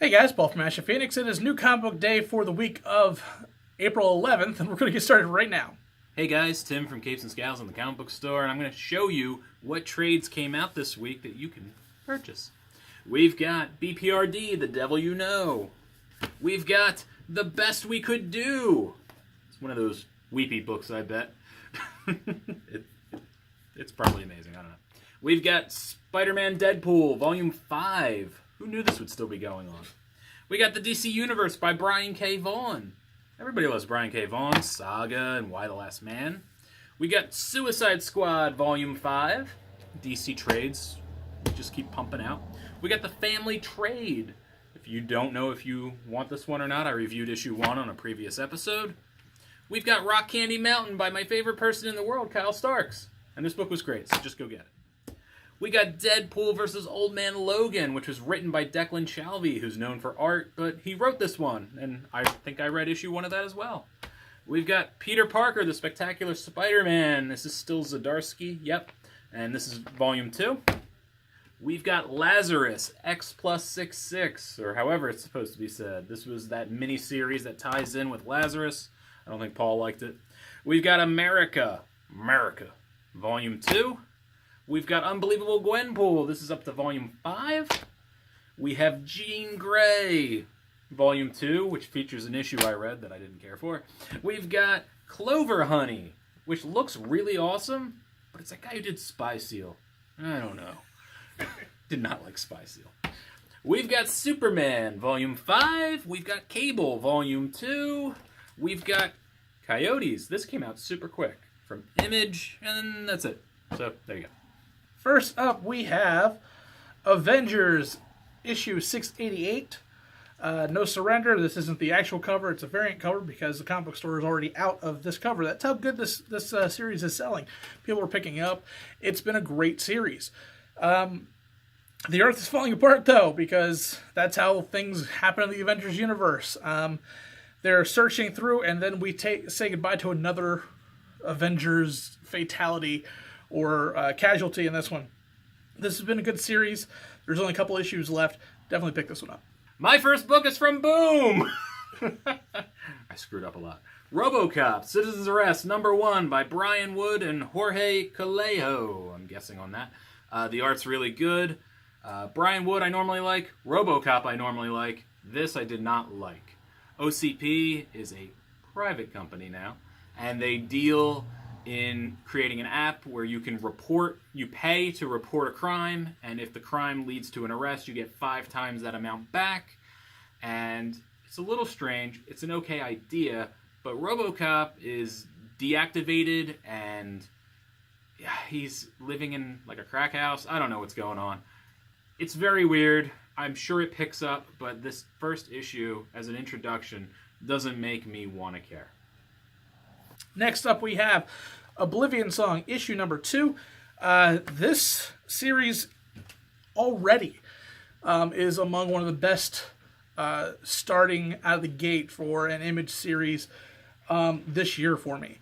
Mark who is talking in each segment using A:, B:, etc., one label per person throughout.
A: Hey guys, Paul from Ashen Phoenix. It is new comic book day for the week of April 11th, and we're going to get started right now.
B: Hey guys, Tim from Capes and Scowls in the comic book store, and I'm going to show you what trades came out this week that you can purchase. We've got BPRD, The Devil You Know. We've got The Best We Could Do. It's one of those weepy books, I bet. It's probably amazing, I don't know. We've got Spider-Man Deadpool, Volume 5. Who knew this would still be going on? We got the DC Universe by Brian K. Vaughan. Everybody loves Brian K. Vaughan, Saga, and Why the Last Man. We got Suicide Squad, Volume 5. DC trades just keep pumping out. We got the Family Trade. If you don't know if you want this one or not, I reviewed issue 1 on a previous episode. We've got Rock Candy Mountain by my favorite person in the world, Kyle Starks. And this book was great, so just go get it. We got Deadpool vs. Old Man Logan, which was written by Declan Shalvey, who's known for art, but he wrote this one, and I think I read issue 1 of that as well. We've got Peter Parker, the Spectacular Spider-Man. This is still Zdarsky, yep, and this is volume 2. We've got Lazarus, X+66, or however it's supposed to be said. This was that mini-series that ties in with Lazarus. I don't think Paul liked it. We've got America, volume 2. We've got Unbelievable Gwenpool. This is up to volume 5. We have Jean Grey, volume 2, which features an issue I read that I didn't care for. We've got Clover Honey, which looks really awesome, but it's that guy who did Spy Seal. I don't know. Did not like Spy Seal. We've got Superman, volume 5. We've got Cable, volume 2. We've got Coyotes. This came out super quick from Image, and that's it. So, there you go.
A: First up, we have Avengers, issue 688. No Surrender. This isn't the actual cover. It's a variant cover because the comic book store is already out of this cover. That's how good this series is selling. People are picking it up. It's been a great series. The Earth is falling apart, though, because that's how things happen in the Avengers universe. They're searching through, and then we say goodbye to another Avengers fatality or casualty in this one. This has been a good series. There's only a couple issues left. Definitely pick this one up.
B: My first book is from Boom! I screwed up a lot. Robocop, Citizen's Arrest, number 1 by Brian Wood and Jorge Callejo. I'm guessing on that. The art's really good. Brian Wood I normally like. Robocop I normally like. This I did not like. OCP is a private company now, and they deal in creating an app where you pay to report a crime, and if the crime leads to an arrest, you get 5 times that amount back. And it's a little strange. It's an okay idea, but RoboCop is deactivated, and he's living in like a crack house. I don't know what's going on. It's very weird. I'm sure it picks up, but this first issue, as an introduction, doesn't make me want to care.
A: Next up, we have Oblivion Song, issue number 2. This series already is among one of the best starting out of the gate for an Image series this year for me.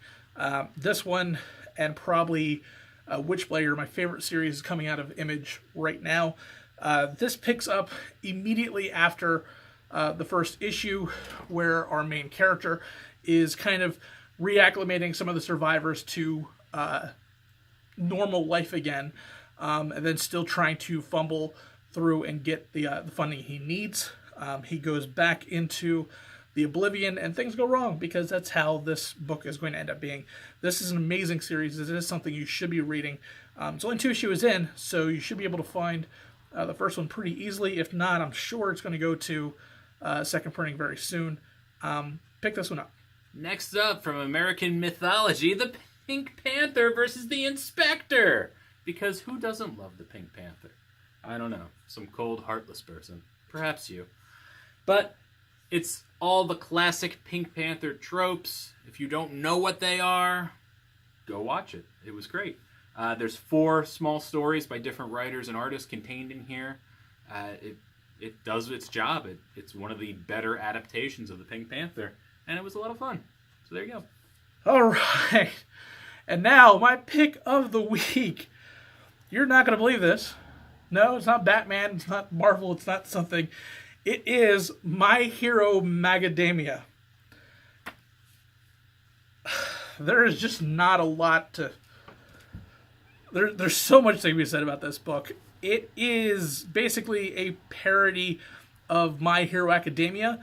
A: This one and probably Witchblade are my favorite series coming out of Image right now. This picks up immediately after the first issue, where our main character is kind of reacclimating some of the survivors to normal life again, and then still trying to fumble through and get the funding he needs. He goes back into the Oblivion, and things go wrong, because that's how this book is going to end up being. This is an amazing series. This is something you should be reading. It's only 2 issues in, so you should be able to find the first one pretty easily. If not, I'm sure it's going to go to second printing very soon. Pick this one up.
B: Next up, from American mythology, the Pink Panther versus the Inspector. Because who doesn't love the Pink Panther? I don't know. Some cold, heartless person. Perhaps you. But it's all the classic Pink Panther tropes. If you don't know what they are, go watch it. It was great. There's 4 small stories by different writers and artists contained in here. It does its job. It's one of the better adaptations of the Pink Panther. And it was a lot of fun. So there you go.
A: All right. And now, my pick of the week. You're not going to believe this. No, it's not Batman. It's not Marvel. It's not something. It is My Hero Magademia. There is just not a lot to... There's so much to be said about this book. It is basically a parody of My Hero Academia,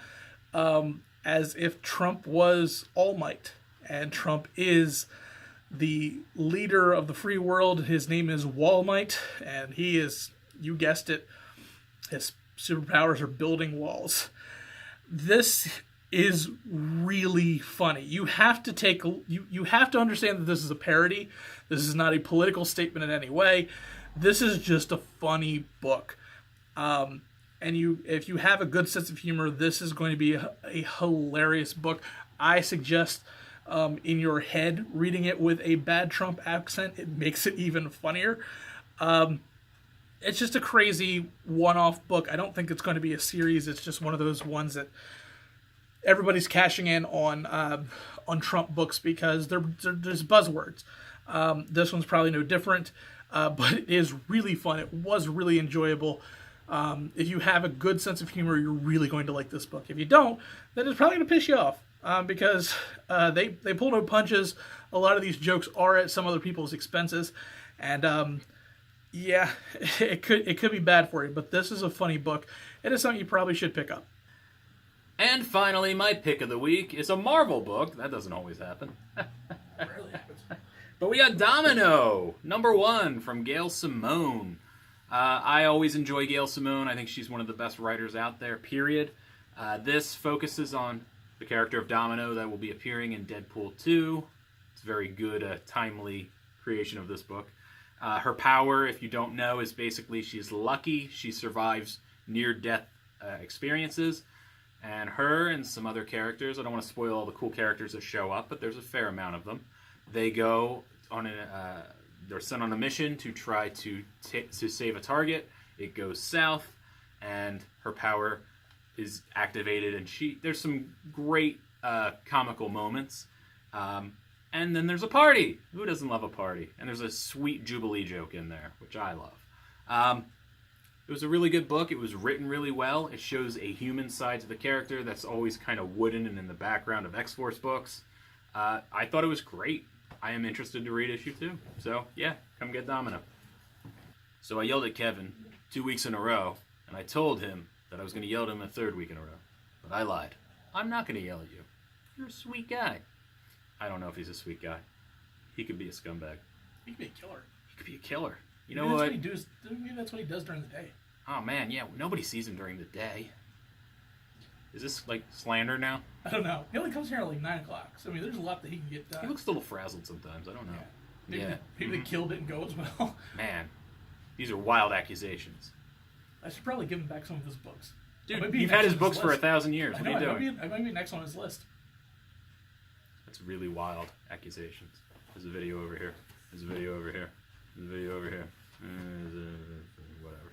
A: as if Trump was All Might. And Trump is the leader of the free world. His name is Wall Might, and he is, you guessed it, his superpowers are building walls. This is really funny. You have to understand that this is a parody. This is not a political statement in any way. This is just a funny book. And if you have a good sense of humor, this is going to be a hilarious book. I suggest in your head reading it with a bad Trump accent. It makes it even funnier. It's just a crazy one-off book. I don't think it's going to be a series. It's just one of those ones that everybody's cashing in on Trump books because there's buzzwords. This one's probably no different, but it is really fun. It was really enjoyable. If you have a good sense of humor, you're really going to like this book. If you don't, then it's probably going to piss you off because they pull no punches. A lot of these jokes are at some other people's expenses, and yeah, it could be bad for you. But this is a funny book. It is something you probably should pick up.
B: And finally, my pick of the week is a Marvel book. That doesn't always happen.
A: Rarely happens.
B: But we got Domino, #1 from Gail Simone. I always enjoy Gail Simone. I think she's one of the best writers out there, period. This focuses on the character of Domino that will be appearing in Deadpool 2. It's a very good, timely creation of this book. Her power, if you don't know, is basically she's lucky. She survives near-death experiences. And her and some other characters, I don't want to spoil all the cool characters that show up, but there's a fair amount of them. They go on they're sent on a mission to try to save a target. It goes south, and her power is activated, and there's some great comical moments. And then there's a party. Who doesn't love a party? And there's a sweet Jubilee joke in there, which I love. It was a really good book. It was written really well. It shows a human side to the character that's always kind of wooden and in the background of X-Force books. I thought it was great. I am interested to read issue 2. So, yeah, come get Domino. So I yelled at Kevin 2 weeks in a row, and I told him that I was going to yell at him a 3rd week in a row. But I lied. I'm not going to yell at you. You're a sweet guy. I don't know if he's a sweet guy. He could be a scumbag.
A: He could be a killer.
B: He could be a killer. You know
A: maybe
B: what?
A: Maybe that's what he does during the day.
B: Oh, man, yeah. Nobody sees him during the day. Is this, like, slander now?
A: I don't know. He only comes here at like 9 o'clock. So, I mean, there's a lot that he can get done.
B: He looks a little frazzled sometimes. I don't know.
A: Yeah. Maybe the kill didn't go as well.
B: Man, these are wild accusations.
A: I should probably give him back some of his books.
B: Dude, you've had his books for 1,000 years. What are you doing?
A: I might be next on his list.
B: That's really wild accusations. There's a video over here. There's a video over here. There's a video over here. Whatever.